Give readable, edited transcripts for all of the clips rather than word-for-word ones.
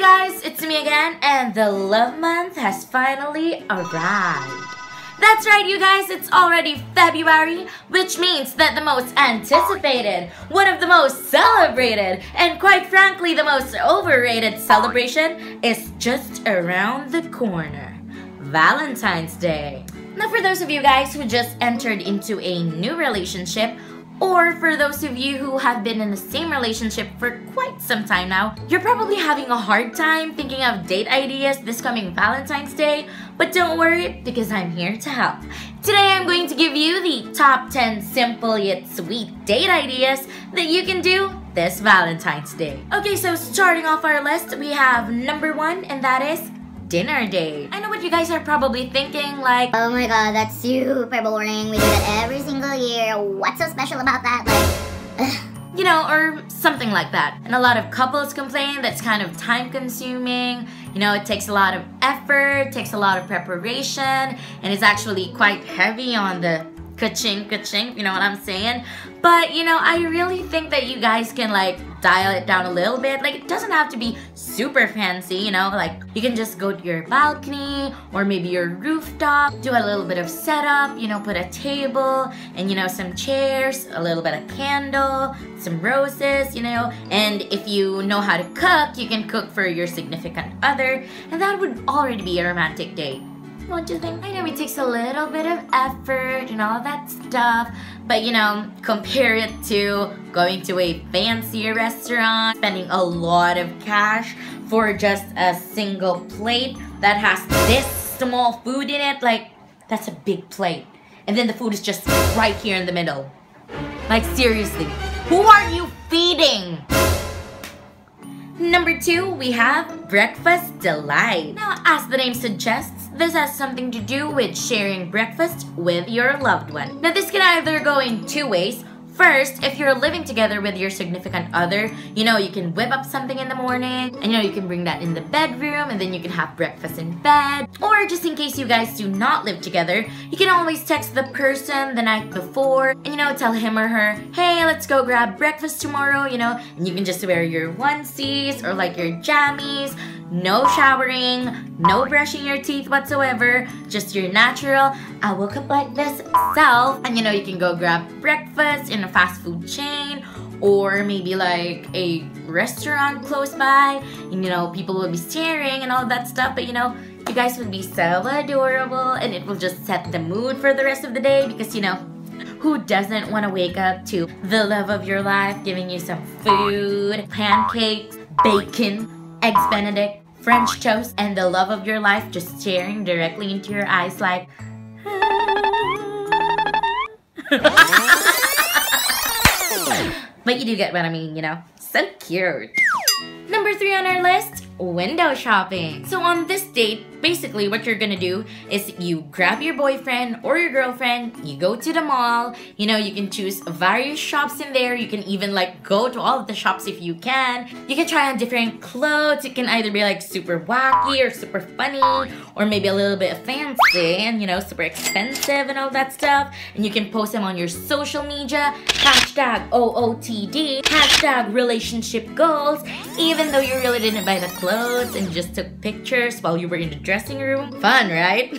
guys, it's me again, and the love month has finally arrived. That's right, you guys, it's already February, which means that the most anticipated, one of the most celebrated, and quite frankly the most overrated celebration is just around the corner. Valentine's Day. Now for those of you guys who just entered into a new relationship, or for those of you who have been in the same relationship for quite some time now, you're probably having a hard time thinking of date ideas this coming Valentine's Day, but don't worry because I'm here to help. Today I'm going to give you the top 10 simple yet sweet date ideas that you can do this Valentine's Day. Okay, so starting off our list, we have number 1, and that is dinner date. I know what you guys are probably thinking, like, oh my god, that's super boring. We do that every single year. What's so special about that? Like, you know, or something like that. And a lot of couples complain that's kind of time consuming. You know, it takes a lot of effort, takes a lot of preparation, and it's actually quite heavy on the ka-ching, you know what I'm saying? But, you know, I really think that you guys can, like, dial it down a little bit. Like, it doesn't have to be super fancy, you know? Like, you can just go to your balcony or maybe your rooftop, do a little bit of setup, you know, put a table and, you know, some chairs, a little bit of candle, some roses, you know? And if you know how to cook, you can cook for your significant other, and that would already be a romantic date. Don't you think? I know it takes a little bit of effort and all that stuff, but you know, compare it to going to a fancy restaurant, spending a lot of cash for just a single plate that has this small food in it. Like, that's a big plate. And then the food is just right here in the middle. Like, seriously, who are you feeding? Number 2, we have breakfast delight. Now, as the name suggests, this has something to do with sharing breakfast with your loved one. Now, this can either go in 2 ways. First, if you're living together with your significant other, you know, you can whip up something in the morning, and you know, you can bring that in the bedroom, and then you can have breakfast in bed. Or just in case you guys do not live together, you can always text the person the night before, and you know, tell him or her, hey, let's go grab breakfast tomorrow, you know, and you can just wear your onesies or like your jammies. No showering, no brushing your teeth whatsoever, just your natural, I woke up like this self. And you know, you can go grab breakfast in a fast food chain, or maybe like a restaurant close by, and you know, people will be staring and all that stuff, but you know, you guys would be so adorable, and it will just set the mood for the rest of the day, because you know, who doesn't want to wake up to the love of your life giving you some food, pancakes, bacon, eggs Benedict, French toast, and the love of your life just staring directly into your eyes like, but you do get what I mean, you know? So cute. Number 3 on our list, window shopping. So on this date, basically what you're gonna do is you grab your boyfriend or your girlfriend, you go to the mall, you know, you can choose various shops in there, you can even like go to all of the shops if you can. You can try on different clothes, it can either be like super wacky or super funny, or maybe a little bit fancy and you know, super expensive and all that stuff. And you can post them on your social media, hashtag OOTD, hashtag relationship goals, even though you really didn't buy the clothes and just took pictures while you were in the dressing room. Fun, right?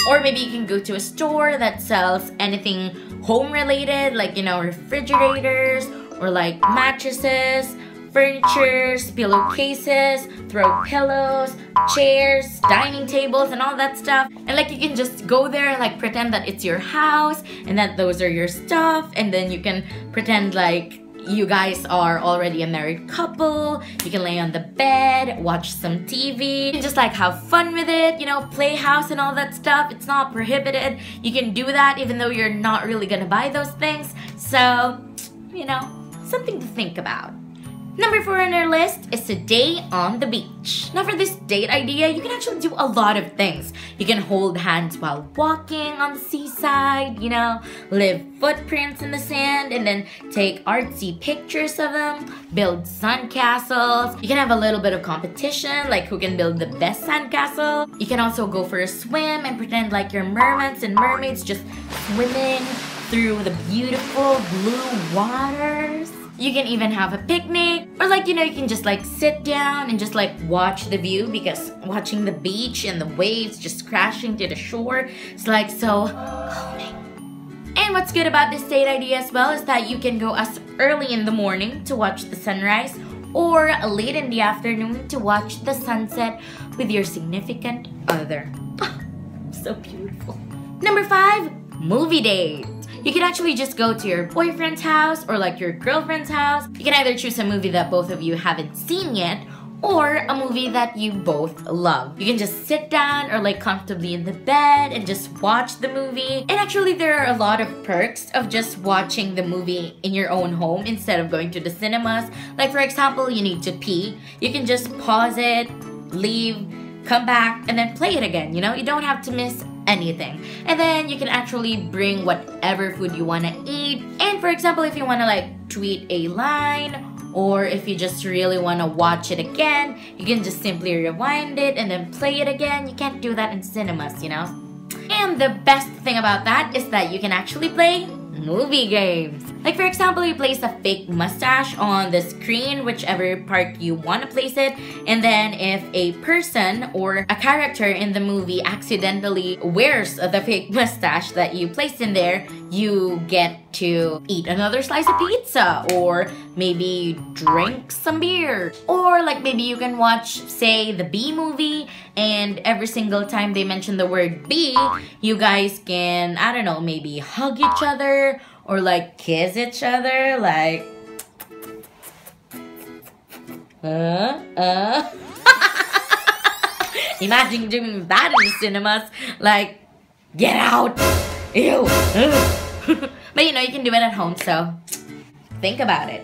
Or maybe you can go to a store that sells anything home related, like, you know, refrigerators or like mattresses, furnitures, pillowcases, throw pillows, chairs, dining tables, and all that stuff. And like, you can just go there and like pretend that it's your house and that those are your stuff, and then you can pretend like you guys are already a married couple. You can lay on the bed, watch some TV, and just like have fun with it, you know, play house and all that stuff. It's not prohibited. You can do that even though you're not really gonna buy those things. So, you know, something to think about. Number 4 on our list is a day on the beach. Now for this date idea, you can actually do a lot of things. You can hold hands while walking on the seaside, you know, leave footprints in the sand and then take artsy pictures of them, build sandcastles. You can have a little bit of competition, like who can build the best sandcastle. You can also go for a swim and pretend like you're mermaids and mermaids just swimming through the beautiful blue waters. You can even have a picnic, or like, you can just like sit down and just like watch the view, because watching the beach and the waves just crashing to the shore is like so calming. And what's good about this date idea as well is that you can go as early in the morning to watch the sunrise, or late in the afternoon to watch the sunset with your significant other. So beautiful. Number 5, movie date. You can actually just go to your boyfriend's house or like your girlfriend's house. You can either choose a movie that both of you haven't seen yet, or a movie that you both love. You can just sit down or like comfortably in the bed and just watch the movie. And actually there are a lot of perks of just watching the movie in your own home instead of going to the cinemas. Like for example, you need to pee. You can just pause it, leave, come back, and then play it again, you don't have to miss anything. And then you can actually bring whatever food you want to eat. And for example, if you want to like tweet a line, or if you just really want to watch it again, you can just simply rewind it and then play it again. You can't do that in cinemas, And the best thing about that is that you can actually play movie games. Like for example, you place a fake mustache on the screen, whichever part you want to place it, and then if a person or a character in the movie accidentally wears the fake mustache that you placed in there, you get to eat another slice of pizza, or maybe drink some beer, or like maybe you can watch, say, the Bee movie, and every single time they mention the word bee, you guys can, I don't know, maybe hug each other or like kiss each other, like Imagine doing that in the cinemas, like, get out, ew. But you can do it at home, so think about it.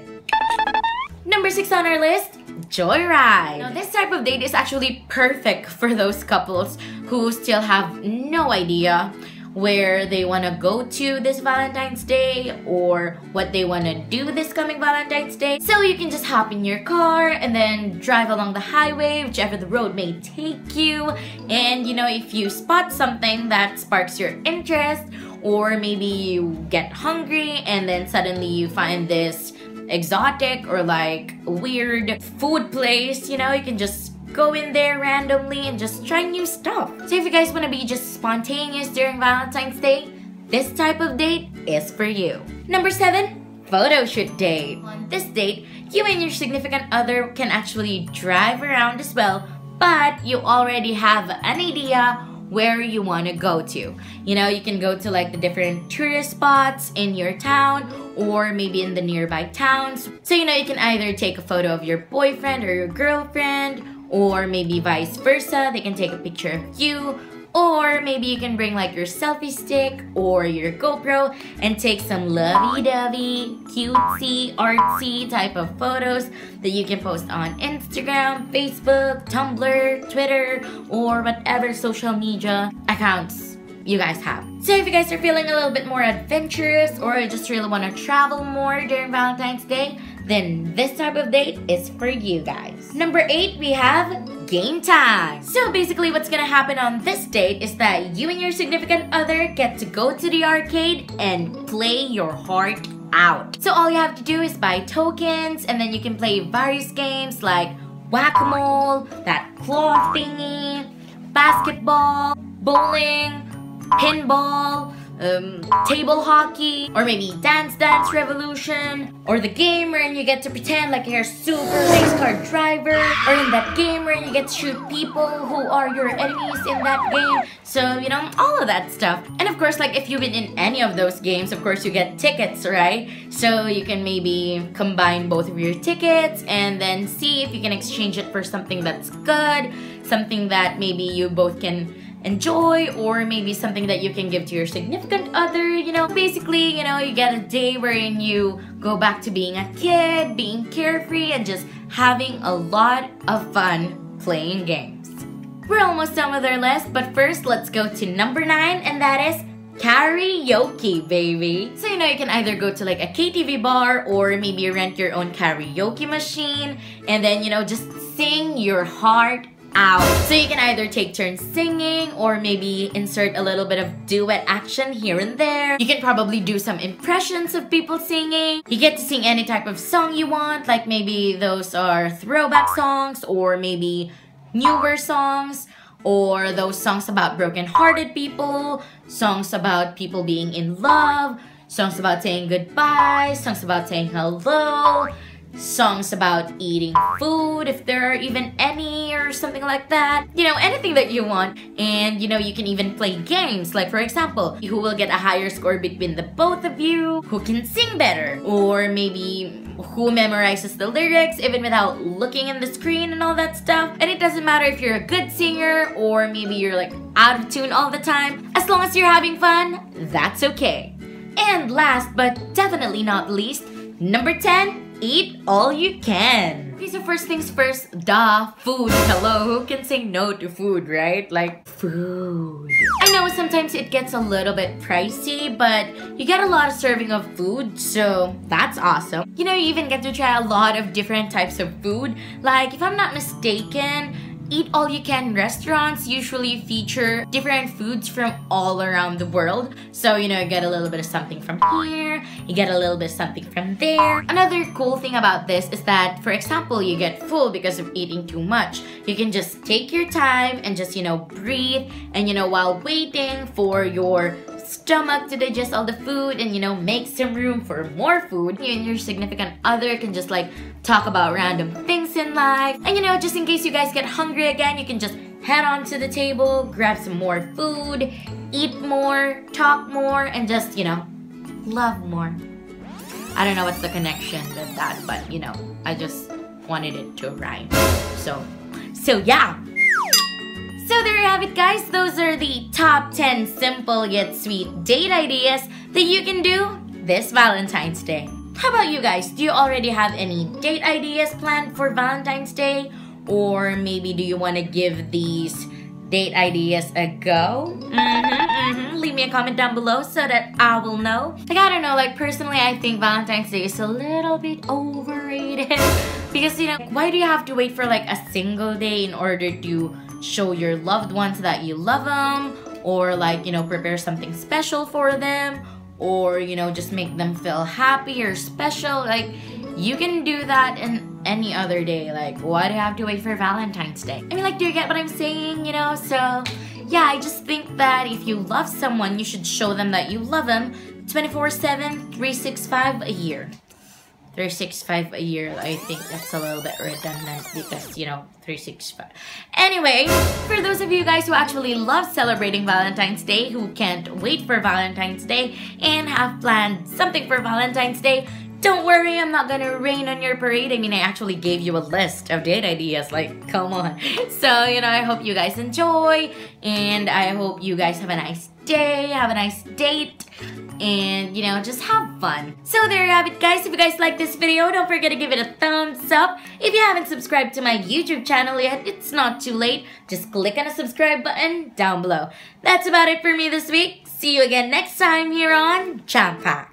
Number 6 on our list, Joyride. Now this type of date is actually perfect for those couples who still have no idea where they want to go to this Valentine's Day or what they want to do this coming Valentine's Day. So you can just hop in your car and then drive along the highway, whichever the road may take you. And if you spot something that sparks your interest, or maybe you get hungry and then suddenly you find this exotic or like weird food place, you can just go in there randomly and just try new stuff. So if you guys want to be just spontaneous during Valentine's Day, this type of date is for you. Number 7, photo shoot date. On this date, you and your significant other can actually drive around as well, but you already have an idea where you want to go to. You can go to like the different tourist spots in your town or maybe in the nearby towns. So you can either take a photo of your boyfriend or your girlfriend, or maybe vice versa, they can take a picture of you, or maybe you can bring like your selfie stick or your GoPro and take some lovey-dovey, cutesy, artsy type of photos that you can post on Instagram, Facebook, Tumblr, Twitter, or whatever social media accounts you guys have. So if you guys are feeling a little bit more adventurous or just really want to travel more during Valentine's Day, then this type of date is for you guys. Number 8, we have game time. So basically what's gonna happen on this date is that you and your significant other get to go to the arcade and play your heart out. So all you have to do is buy tokens, and then you can play various games like whack-a-mole, that claw thingy, basketball, bowling, pinball, table hockey, or maybe Dance Dance Revolution, or the game wherein you get to pretend like you're a super race car driver, or in that game wherein you get to shoot people who are your enemies in that game. So, all of that stuff. And of course, like if you've been in any of those games, of course you get tickets, right? So you can maybe combine both of your tickets and then see if you can exchange it for something that's good, something that maybe you both can enjoy, or maybe something that you can give to your significant other. Basically, you get a day wherein you go back to being a kid, being carefree, and just having a lot of fun playing games. We're almost done with our list, but first let's go to number 9, and that is karaoke, baby. So you can either go to like a KTV bar, or maybe rent your own karaoke machine, and then just sing your heart out. So you can either take turns singing or maybe insert a little bit of duet action here and there. You can probably do some impressions of people singing. You get to sing any type of song you want, like maybe those are throwback songs or maybe newer songs, or those songs about broken-hearted people, songs about people being in love, songs about saying goodbye, songs about saying hello, songs about eating food, if there are even any, or something like that. You know, anything that you want. And you know, you can even play games, like for example, who will get a higher score between the both of you, who can sing better, or maybe who memorizes the lyrics even without looking in the screen and all that stuff. And it doesn't matter if you're a good singer or maybe you're like out of tune all the time. As long as you're having fun, that's okay. And last but definitely not least, number 10, eat all you can. Okay, so first things first, food. Hello, who can say no to food, right? Like, food. I know sometimes it gets a little bit pricey, but you get a lot of serving of food, so that's awesome. You know, you even get to try a lot of different types of food. Like, if I'm not mistaken, eat all you can restaurants usually feature different foods from all around the world. So, you know, you get a little bit of something from here, you get a little bit of something from there. Another cool thing about this is that, for example, you get full because of eating too much. You can just take your time and just, you know, breathe. And, you know, while waiting for your stomach to digest all the food and, you know, make some room for more food, you and your significant other can just like talk about random things in life. And, you know, just in case you guys get hungry again, you can just head on to the table, grab some more food, eat more, talk more, and just, you know, love more. I don't know what's the connection with that, but, you know, I just wanted it to rhyme. So yeah. So there you have it, guys. Those are the top 10 simple yet sweet date ideas that you can do this Valentine's Day. How about you guys? Do you already have any date ideas planned for Valentine's Day? Or maybe do you want to give these date ideas a go? Leave me a comment down below so that I will know. Like, I don't know, like personally I think Valentine's Day is a little bit overrated. Because, you know, why do you have to wait for like a single day in order to show your loved ones that you love them? Or like, you know, prepare something special for them? Or, you know, just make them feel happy or special? Like, you can do that in any other day. Like, why do you have to wait for Valentine's Day? I mean, like, do you get what I'm saying, you know? So, yeah, I just think that if you love someone, you should show them that you love them 24/7, 365 a year. 365 a year, I think that's a little bit redundant because, you know, 365. Anyway, for those of you guys who actually love celebrating Valentine's Day, who can't wait for Valentine's Day, and have planned something for Valentine's Day, don't worry, I'm not gonna rain on your parade. I mean, I actually gave you a list of date ideas, like, come on. So, you know, I hope you guys enjoy, and I hope you guys have a nice day, have a nice date, and, you know, just have fun. So there you have it, guys. If you guys like this video, don't forget to give it a thumbs up. If you haven't subscribed to my YouTube channel yet, it's not too late. Just click on the subscribe button down below. That's about it for me this week. See you again next time here on Jam Pack.